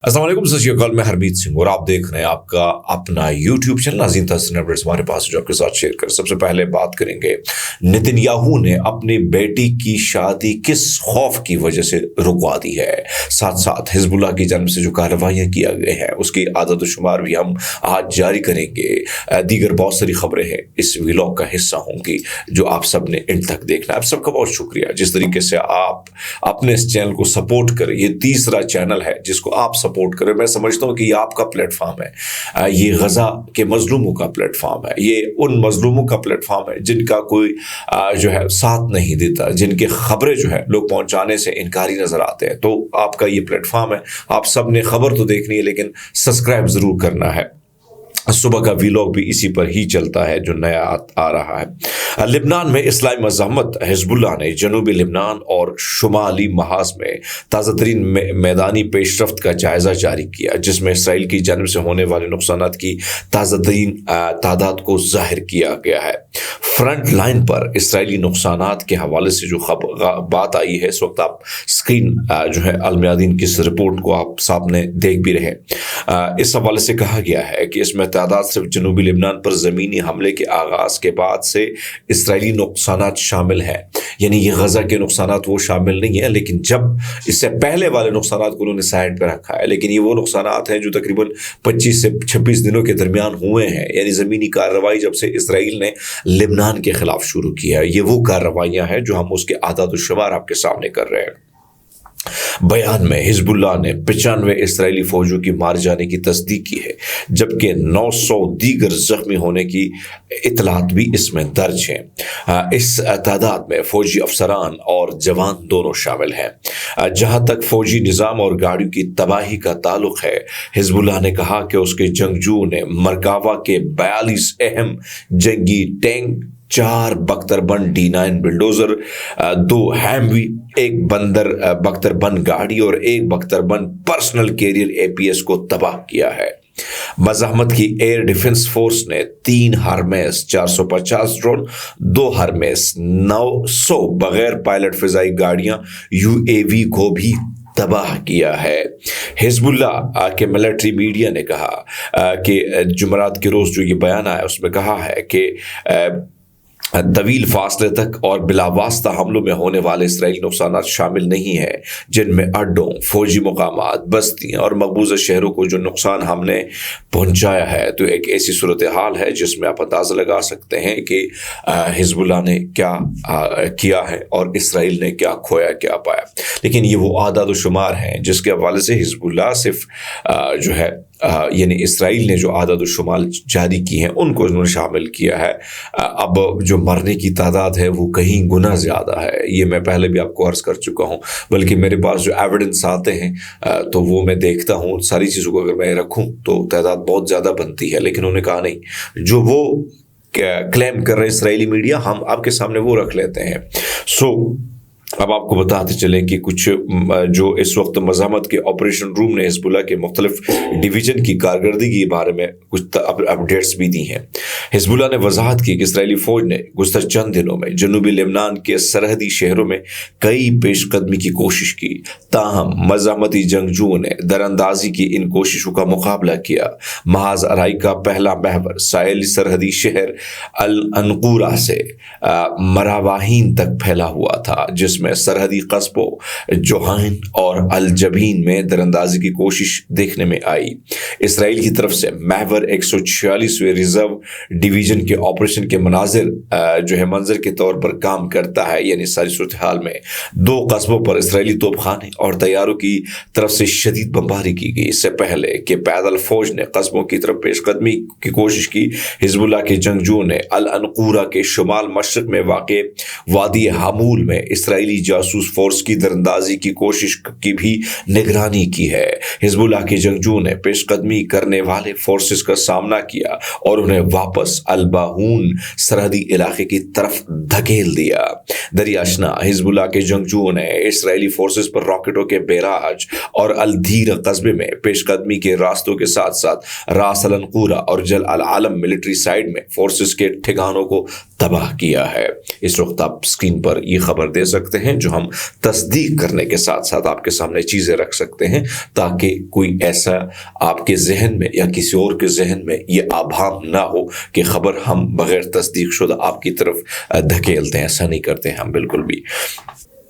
अस्सलाम वालेकुम, सत श्री अकाल। मैं हरमीत सिंह और आप देख रहे हैं आपका अपना यूट्यूब चैनल नाज़रीन तहसीन अपडेट्स हमारे पास जो आपके साथ शेयर कर। सबसे पहले बात करेंगे नेतन्याहू ने अपनी बेटी की शादी किस खौफ की वजह से रुकवा दी है, साथ साथ हिजबुल्लाह की जानब से जो कार्रवाइयाँ किया गए हैं उसकी आदद शुमार भी हम आज जारी करेंगे। दीगर बहुत सारी खबरें हैं इस व्लॉग का हिस्सा होंगी जो आप सब ने एंड तक देखना। आप सबका बहुत शुक्रिया जिस तरीके से आप अपने इस चैनल को सपोर्ट करें। ये तीसरा चैनल है जिसको आप सपोर्ट करें। मैं समझता हूं कि ये आपका प्लेटफॉर्म है, ये गजा के मजलूमों का प्लेटफॉर्म है, ये उन मजलूमों का प्लेटफॉर्म है जिनका कोई जो है साथ नहीं देता, जिनके खबरें जो है लोग पहुंचाने से इनकारी नजर आते हैं। तो आपका ये प्लेटफॉर्म है, आप सब ने खबर तो देखनी है लेकिन सब्सक्राइब जरूर करना है। सुबह का व्लॉग भी इसी पर ही चलता है जो नया आ रहा है। लिबनान में इस्लामी मज़ाहमत हिजबुल्लाह ने जनूबी लिबनान और शुमाली महाज में ताज़ा तरीन मैदानी पेशरफ्त का जायज़ा जारी किया, जिसमें इसराइल की जानब से होने वाले नुकसानात की ताज़ा तरीन तादाद को जाहिर किया गया है। फ्रंट लाइन पर इसराइली नुकसानात के हवाले से जो बात आई है, इस वक्त आप स्क्रीन जो है अलमयादीन की इस रिपोर्ट को आप सामने देख भी रहे। इस हवाले से कहा गया है कि इसमें तादाद सिर्फ जनूबी लिबनान पर ज़मीनी हमले के आगाज़ के बाद से इसराइली नुकसानात शामिल हैं, यानी ये गजा के नुकसानात वो शामिल नहीं है, लेकिन जब इससे पहले वाले नुकसानात को उन्होंने साइड पर रखा है। लेकिन ये वो नुकसानात हैं जो तकरीबन 25 से 26 दिनों के दरमियान हुए हैं, यानी ज़मीनी कार्रवाई जब से इसराइल ने लिबनान के खिलाफ शुरू किया है। ये वो कार्रवाइयाँ हैं जो हम उसके आदाद शुमार आपके सामने कर रहे हैं। बयान में हिजबुल्लाह ने 95 इसराइली फौजियों की मार जाने की तस्दीक की है, जबकि 900 दीगर जख्मी होने की इतलात भी इसमें दर्ज हैं। इस तादाद में फौजी अफसरान और जवान दोनों शामिल हैं। जहां तक फौजी निज़ाम और गाड़ियों की तबाही का ताल्लुक है, हिजबुल्लाह ने कहा कि उसके जंगजू ने मरकावा के 42 अहम जंगी टैंक, 4 बख्तरबंद D9 बिल्डोजर, 2 हैमवी, 1 बख्तरबंद गाड़ी और 1 बख्तरबंद पर्सनल कैरियर APS को तबाह किया है। मज़ाहमत की एयर डिफेंस फोर्स ने 3 हरमेस 450 ड्रोन, 2 हरमेस 900 बगैर पायलट फिजाई गाड़ियां UAV को भी तबाह किया है। हिजबुल्लाह के मिलिट्री मीडिया ने कहा कि जुमरात के रोज़ जो ये बयान आया उसमें कहा है कि तवील फासले तक और बिलावास्ता हमलों में होने वाले इसराइली नुकसानात शामिल नहीं है, जिनमें अड्डों, फौजी मुकामात, बस्तियाँ और मकबूजा शहरों को जो नुकसान हमने पहुँचाया है। तो एक ऐसी सूरत हाल है जिसमें आप अंदाज़ा लगा सकते हैं कि हिजबुल्लाह ने क्या किया है और इसराइल ने क्या खोया क्या पाया। लेकिन ये वो आदाद शुमार हैं जिसके हवाले से हिजबुल्लाह सिर्फ जो है यानी इसराइल ने जो आदाद शुमार जारी की हैं उनको उन्होंने शामिल किया है। अब जो मरने की तादाद है वो कहीं गुना ज़्यादा है, ये मैं पहले भी आपको अर्ज़ कर चुका हूँ। बल्कि मेरे पास जो एविडेंस आते हैं तो वो मैं देखता हूँ, सारी चीज़ों को अगर मैं रखूँ तो तादाद बहुत ज़्यादा बनती है। लेकिन उन्होंने कहा नहीं, जो वो क्लेम कर रहे हैं इसराइली मीडिया, हम आपके सामने वो रख लेते हैं। अब आपको बताते चलें कि कुछ जो इस वक्त मज़ाहमत के ऑपरेशन रूम ने हिजबुल्लाह के मुख्तलिफ डिवीज़न की कारकर्दगी के बारे में कुछ अपडेट्स भी दी हैं। हिजबुल्लाह ने वजाहत की कि इसराइली फ़ौज ने गुज़श्ता चंद दिनों में जनूबी लेबनान के सरहदी शहरों में कई पेशकदमी की कोशिश की, ताहम मज़ाहमती जंगजुओं ने दरअंदाजी की इन कोशिशों का मुकाबला किया। महाज अराई का पहला महवर साहिली सरहदी शहर अल अनकूरा से मरावाहीन तक फैला हुआ था, जिसमें सरहदी कस्बों जोहान और अल जबीन में दरअंदाजी की कोशिश देखने में आई। इसराइल की तरफ से महवर 146वें रिजर्व डिवीजन के ऑपरेशन के जो है मंजर के तौर पर काम करता है। यानी सारी सूरत हाल में 2 कस्बों पर इसराइली तोपखाने और तैयारों की तरफ से शदीद बमबारी की गई। इससे पहले कि पैदल फौज ने कस्बों की तरफ पेशकदमी की कोशिश की, हिजबुल्लाह के जंगजुओं ने अल अनकूरा के शुमाल मशरक में वाक़े वादी हामूल में इसराइली जासूस फोर्स की दरअंदाजी की कोशिश की भी निगरानी की है। हिजबुल्लाह के जंगजुओं ने पेशकदमी करने वाले फोर्सेस का सामना किया और उन्हें वापस अल-बाहून सरहदी इलाके की तरफ धकेल दिया। दरियाशना हिजबुल्लाह के जंगजुओं ने इसराइली फोर्सेस पर रॉकेटों के बेराज और अल-धीर कस्बे में पेशकदमी के रास्तों के साथ साथ रास अल-अनकूरा और जल अल-आलम मिलिट्री साइड में फोर्सेस के ठिकानों को तबाह किया है। इस वक्त आप स्क्रीन पर ये खबर दे सकते हैं जो हम तस्दीक करने के साथ साथ आपके सामने चीज़ें रख सकते हैं, ताकि कोई ऐसा आपके जहन में या किसी और के जहन में ये आभाम ना हो कि खबर हम बगैर तस्दीक शुदा आपकी तरफ धकेलते हैं। ऐसा नहीं करते हैं हम बिल्कुल भी।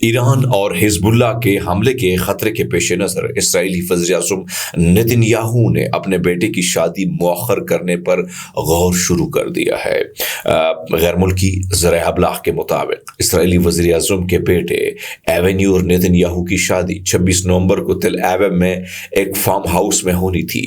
ईरान और हिजबुल्लाह के हमले के खतरे के पेश नज़र इसराइली वज़ीर-ए-आज़म नेतन्याहू ने अपने बेटे की शादी मुअख्खर करने पर गौर शुरू कर दिया है। गैर मुल्की ज़राए अबलाग के मुताबिक इसराइली वज़ीर-ए-आज़म के बेटे एवेन्यूर नेतन्याहू की शादी 26 नवंबर को तेल अवीव में एक फार्म हाउस में होनी थी।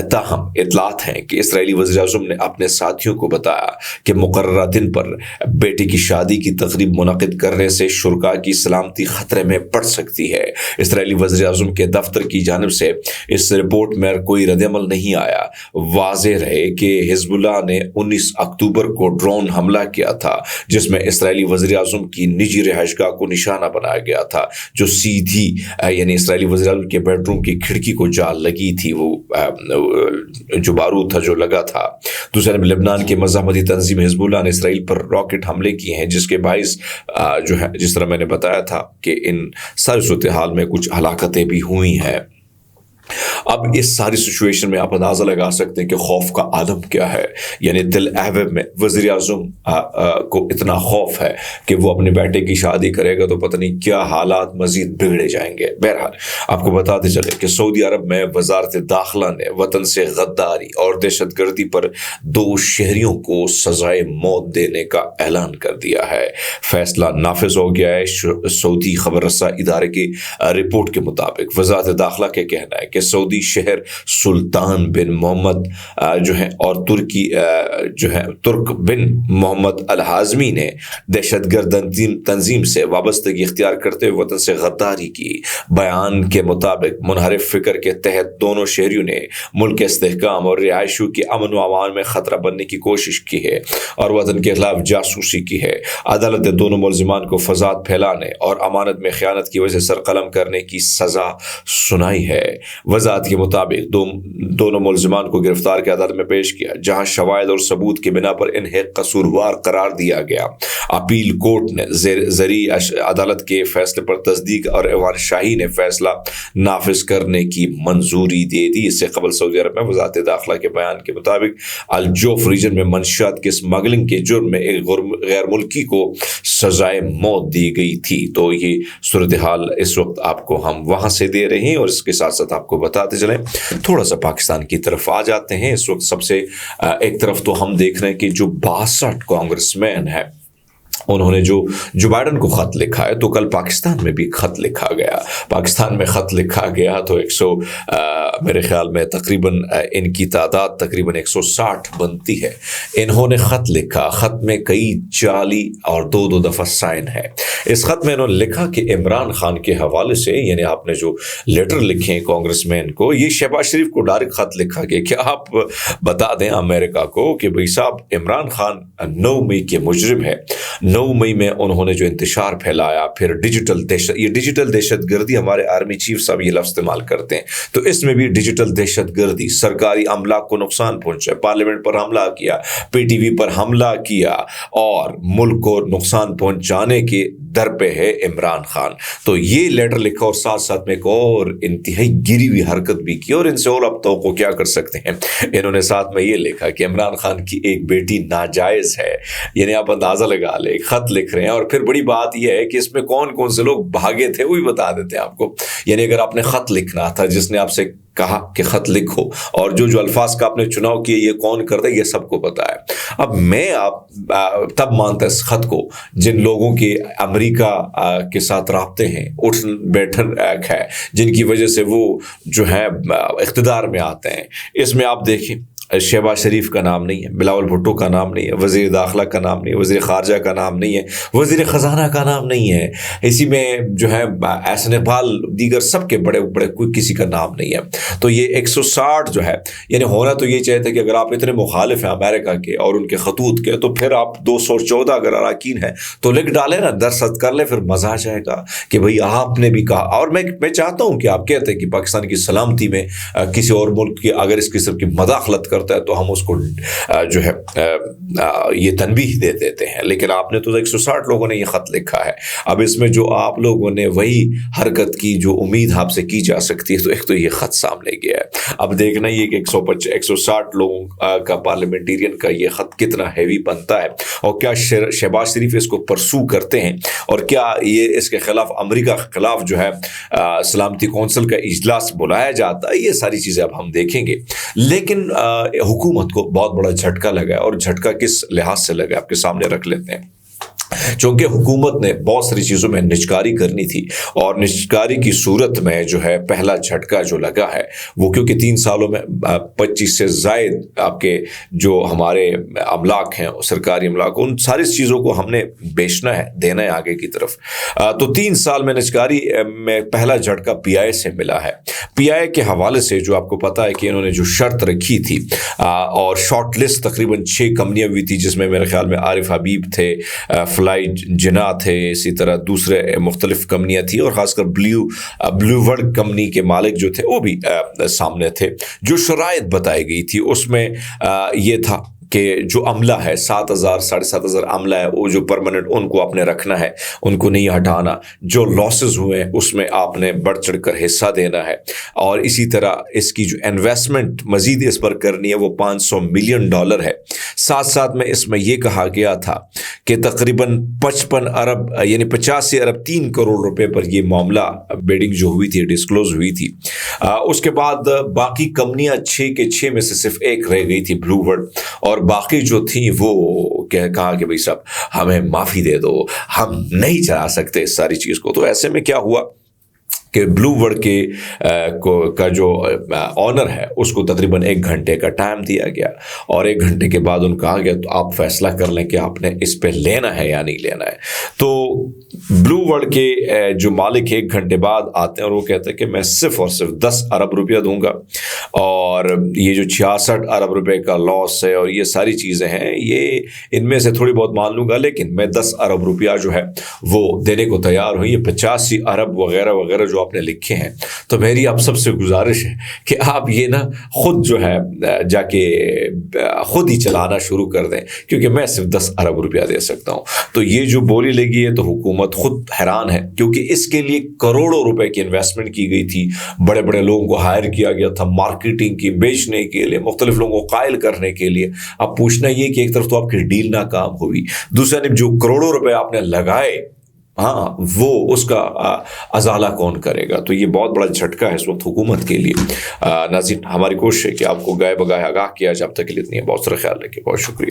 ताहम इतलात हैं कि इसराइली वज़ीर-ए-आज़म ने अपने साथियों को बताया कि मुकर्ररा दिन पर बेटे की शादी की तकरीब मुनक़िद करने से शुरका की सलामती खतरे में पड़ सकती है। इसराइली वज़ीर-ए-आज़म के दफ्तर की जानिब से इस रिपोर्ट में कोई रद्द-ए-अमल नहीं आया। वाज़ेह रहे कि हिजबुल्लाह ने 19 अक्टूबर को ड्रोन हमला किया था जिसमें इसराइली वज़ीर-ए-आज़म की निजी रिहाइशगाह को निशाना बनाया गया था, जो सीधी यानी इसराइली वज़ीर-ए-आज़म के बेडरूम की खिड़की को जा लगी थी। वो जो बारूद था जो लगा था। दूसरी तरफ लेबनान की मज़ाहमती तंजीम हिजबुल्लाह ने इसराइल पर रॉकेट हमले किए हैं, जिसके बाइस जो है जिस तरह मैंने बताया था कि इन सारी सूरत हाल में कुछ हलाकतें भी हुई हैं। अब इस सारी सिचुएशन में आप अंदाज़ा लगा सकते हैं कि खौफ का आलम क्या है। यानी तेल अवीव में वज़ीर-ए-आज़म को इतना खौफ है कि वो अपने बेटे की शादी करेगा तो पता नहीं क्या हालात मज़ीद बिगड़े जाएंगे। बहरहाल आपको बताते चले कि सऊदी अरब में वज़ारत दाखिला ने वतन से गद्दारी और दहशतगर्दी पर 2 शहरियों को सज़ाए मौत देने का ऐलान कर दिया है। फैसला नाफिज हो गया है। सऊदी खबर रसा इदारे की रिपोर्ट के मुताबिक वज़ारत दाखिला का कहना है कि सऊदी शहर सुल्तान बिन मोहम्मद जो है और तुर्की जो है तुर्क बिन मोहम्मद अल हाज़मी ने दहशतगर्द तंजीम से वाबस्तगी इख्तियार करते हुए वतन से गद्दारी की। बयान के मुताबिक मुनहरिफ फिक्र के तहत दोनों शहरियों ने मुल्क के इस्तेहकाम और रिहायशों के अमन व अमान में खतरा बनने की कोशिश की है और वतन के खिलाफ जासूसी की है। अदालत ने दोनों मुलजिमान को फसाद फैलाने और अमानत में खयानत की वजह से सरकलम करने की सज़ा सुनाई है। वज़ाहत के मुताबिक दोनों मुलजिमान को गिरफ्तार के अदालत में पेश किया, जहां शवाहिद और सबूत की बिना पर इन्हें कसूरवार करार दिया गया। अपील कोर्ट ने ज़री अदालत के फैसले पर तस्दीक और ऐवान शाही ने फैसला नाफिज करने की मंजूरी दे दी। इससे कबल सऊदी अरब में वज़ारत दाखिला के बयान के मुताबिक अल-जोफ रीजन में मंशियात की स्मगलिंग के जुर्म में एक गैर मुल्की को सजाए मौत दी गई थी। तो ये सूरत हाल इस वक्त आपको हम वहां से दे रहे हैं और इसके साथ साथ आपको बताते चलें। थोड़ा सा पाकिस्तान की तरफ आ जाते हैं। इस वक्त सबसे एक तरफ तो हम देख रहे हैं कि जो 62 कांग्रेसमैन है उन्होंने जो बाइडन को खत लिखा है, तो कल पाकिस्तान में भी खत लिखा गया। पाकिस्तान में खत लिखा गया तो 100 मेरे ख्याल में तकरीबन इनकी तादाद तकरीबन 160 बनती है। इन्होंने खत लिखा। खत में कई जाली और 2 दफ़ा साइन है। इस खत में इन्होंने लिखा कि इमरान खान के हवाले से, यानी आपने जो लेटर लिखे हैं कांग्रेसमैन को, ये शहबाज शरीफ को डायरेक्ट खत लिखा कि क्या आप बता दें अमेरिका को कि भाई साहब इमरान खान 9 मई के मुजरिम है। 9 मई में उन्होंने जो इंतशार फैलाया, फिर डिजिटल दहशत, ये डिजिटल दहशतगर्दी हमारे आर्मी चीफ साहब ये लफ्ज़ इस्तेमाल करते हैं, तो इसमें भी डिजिटल दहशतगर्दी, सरकारी अमला को नुकसान पहुंचा, पार्लियामेंट पर हमला किया, पीटीवी पर हमला किया और मुल्क को नुकसान पहुंचाने के दर पे है इमरान खान। तो ये लेटर लिखा और साथ साथ में एक और इंतहाई गिरी हुई हरकत भी की और इनसे और अब तो को क्या कर सकते हैं। इन्होंने साथ में ये लिखा कि इमरान खान की एक बेटी नाजायज है। यानी आप अंदाजा लगा ले, खत लिख रहे हैं और फिर बड़ी बात यह है कि इसमें कौन कौन से लोग भागे थे वो भी बता देते हैं आपको। यानी अगर आपने खत लिखना था, जिसने आपसे कहा कि खत लिखो, और जो अल्फाज का आपने चुनाव किए ये कौन करता है ये सबको पता है। अब मैं आप तब मानता इस खत को जिन लोगों के अमेरिका के साथ राब्ते हैं, उठन बैठन है, जिनकी वजह से वो जो है इख्तिदार में आते हैं। इसमें आप देखें शहबाज शरीफ का नाम नहीं है, बिलावल भुट्टो का नाम नहीं है, वज़ीर दाखिला का नाम नहीं है, वज़ीर ख़ारजा का नाम नहीं है, वज़ीर ख़जाना का नाम नहीं है। इसी में जो है एहसन इक़बाल दीगर सबके बड़े बड़े कोई किसी का नाम नहीं है। तो ये 160 जो है, यानी होना तो ये चाहिए था कि अगर आप इतने मुखालिफ हैं अमेरिका के और उनके खतूत के, तो फिर आप 214 अगर अराकीन हैं तो लिख डालें ना, दरसद कर ले, फिर मज़ा आ जाएगा कि भाई आपने भी कहा। और मैं चाहता हूँ कि आप कहते हैं कि पाकिस्तान की सलामती में किसी और मुल्क की अगर इस किस्म की मदाखलत کرتا ہے تو ہم اس کو جو ہے یہ تنبیہ دے دیتے ہیں. لیکن آپ نے تو 160 لوگوں نے یہ خط لکھا ہے. اب اس میں جو آپ لوگوں نے وہی حرکت کی جو امید آپ سے کی جا سکتی ہے. تو ایک تو یہ خط سامنے گیا ہے. اب دیکھنا یہ کہ 160 لوگوں کا پارلیمنٹیرین کا یہ خط کتنا ہیوی بنتا ہے, اور کیا شہباز شریف اس کو پرسو کرتے ہیں, اور کیا یہ اس کے خلاف امریکہ کے خلاف جو ہے سلامتی کونسل کا اجلاس بلایا جاتا ہے. یہ ساری چیزیں اب ہم دیکھیں گے. لیکن حکومت کو بہت بڑا جھٹکا لگا ہے, اور جھٹکا کس لحاظ سے لگا آپ کے سامنے رکھ لیتے ہیں. چونکہ حکومت نے بہت ساری چیزوں میں نجکاری کرنی تھی, اور نجکاری کی صورت میں جو ہے پہلا جھٹکا جو لگا ہے وہ کیونکہ 3 سالوں میں 25 سے زائد آپ کے جو ہمارے املاک ہیں سرکاری املاک, ان ساری چیزوں کو ہم نے بیچنا ہے, دینا ہے آگے کی طرف. تو 3 سال میں نجکاری میں پہلا جھٹکا پی آئی سے ملا ہے. پی آئی کے حوالے سے جو آپ کو پتا ہے کہ انہوں نے جو شرط رکھی تھی, اور شارٹ لسٹ تقریباً 6 کمپنیاں ہوئی تھی, جس میں میرے خیال میں عارف حبیب تھے, فلائی جنا تھے, اسی طرح دوسرے مختلف کمپنیاں تھیں, اور خاص کر بلیو ورڈ کمپنی کے مالک جو تھے وہ بھی سامنے تھے. جو شرائط بتائی گئی تھی اس میں یہ تھا کہ جو عملہ ہے 7,000 7,500 عملہ ہے, وہ جو پرماننٹ ان کو آپ نے رکھنا ہے, ان کو نہیں ہٹانا. جو لاسز ہوئے ہیں اس میں آپ نے بڑھ چڑھ کر حصہ دینا ہے, اور اسی طرح اس کی جو انویسٹمنٹ مزید اس پر کرنی ہے وہ $500 ملین ہے. ساتھ ساتھ میں اس میں یہ کہا گیا تھا کہ تقریباً 55 ارب یعنی 85 ارب 3 کروڑ روپے پر یہ معاملہ بیڈنگ جو ہوئی تھی ڈسکلوز ہوئی تھی. اس کے بعد باقی کمپنیاں 6 کے 6 میں سے صرف ایک رہ گئی تھی, بلیو ورڈ, اور باقی جو تھیں وہ کہا کہ بھئی صاحب ہمیں معافی دے دو, ہم نہیں چلا سکتے اس ساری چیز کو. تو ایسے میں کیا ہوا کہ بلیو ورڈ کا جو آنر ہے اس کو تقریباً 1 گھنٹے کا ٹائم دیا گیا, اور 1 گھنٹے کے بعد ان کہا گیا تو آپ فیصلہ کر لیں کہ آپ نے اس پہ لینا ہے یا نہیں لینا ہے. تو بلیو ورڈ کے جو مالک 1 گھنٹے بعد آتے ہیں اور وہ کہتے ہیں کہ میں صرف اور صرف 10 ارب روپیہ دوں گا, اور یہ جو 66 ارب روپے کا لاس ہے اور یہ ساری چیزیں ہیں یہ ان میں سے تھوڑی بہت مان لوں گا, لیکن میں 10 ارب روپیہ جو ہے وہ دینے کو تیار ہوں. یہ 85 ارب وغیرہ وغیرہ جو آپ نے لکھے ہیں, تو میری آپ سب سے گزارش ہے کہ آپ یہ نا خود جو ہے جا کے خود ہی چلانا شروع کر دیں, کیونکہ میں صرف 10 ارب روپیہ دے سکتا ہوں. تو یہ جو بولی لگی ہے تو حکومت خود حیران ہے, کیونکہ اس کے لیے کروڑوں روپے کی انویسٹمنٹ کی گئی تھی, بڑے بڑے لوگوں کو ہائر کیا گیا تھا مارکیٹنگ کی, بیچنے کے لیے, مختلف لوگوں کو قائل کرنے کے لیے. اب پوچھنا یہ کہ ایک طرف تو آپ کی ڈیل ناکام ہوئی, دوسرے نے جو کروڑوں روپے آپ نے لگائے, ہاں وہ اس کا ازالہ کون کرے گا. تو یہ بہت بڑا جھٹکا ہے اس وقت حکومت کے لیے. ناظرین, ہماری کوشش ہے کہ آپ کو گائے بگائے آگاہ کیا جائے. اب تک کے لیے اتنی ہے. بہت سارا خیال رکھیے. بہت شکریہ.